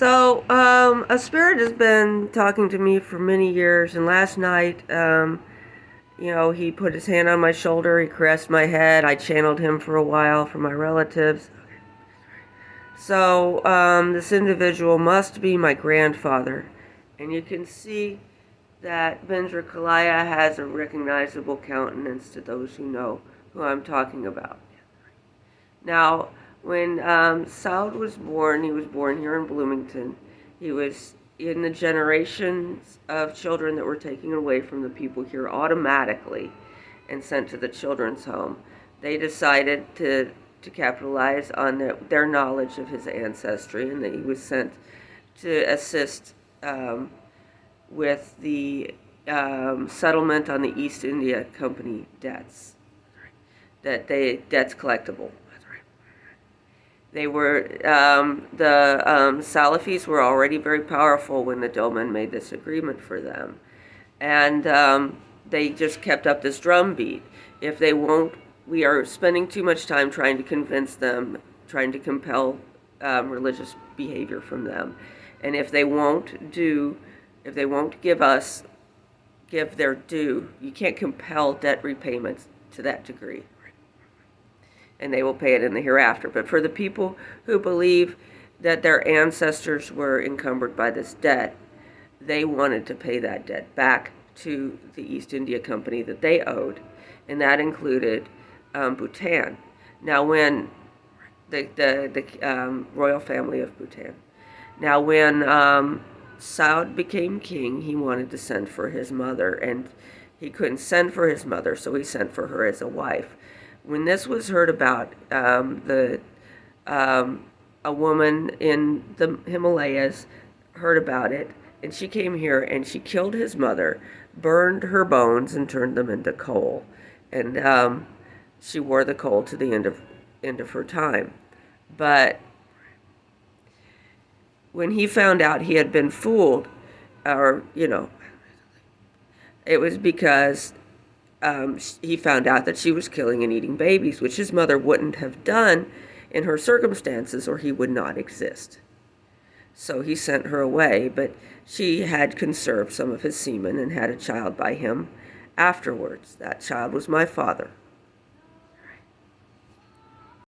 A spirit has been talking to me for many years, and last night, he put his hand on my shoulder, he caressed my head. I channeled him for a while for my relatives. This individual must be my grandfather, and you can see that Benja Kalaya has a recognizable countenance to those who know who I'm talking about. Now, when Saud was born, he was born here in Bloomington. He was in the generations of children that were taken away from the people here automatically and sent to the children's home. They decided to capitalize on their knowledge of his ancestry, and that he was sent to assist with the settlement on the East India Company debts, debts collectible. They were the Salafis were already very powerful when the Doman made this agreement for them, and they just kept up this drumbeat. If they won't, we are spending too much time trying to convince them, trying to compel religious behavior from them, and if they won't give their due, you can't compel debt repayments to that degree, and they will pay it in the hereafter. But for the people who believe that their ancestors were encumbered by this debt, they wanted to pay that debt back to the East India Company that they owed, and that included Bhutan. Now, when the royal family of Bhutan. Now, when Saud became king, he wanted to send for his mother, and he couldn't send for his mother, so he sent for her as a wife. When this was heard about, a woman in the Himalayas heard about it, and she came here and she killed his mother, burned her bones, and turned them into coal. And she wore the coal to the end of her time. But when he found out he had been fooled, or it was because he found out that she was killing and eating babies, which his mother wouldn't have done in her circumstances, or he would not exist. So he sent her away, but she had conserved some of his semen and had a child by him afterwards. That child was my father.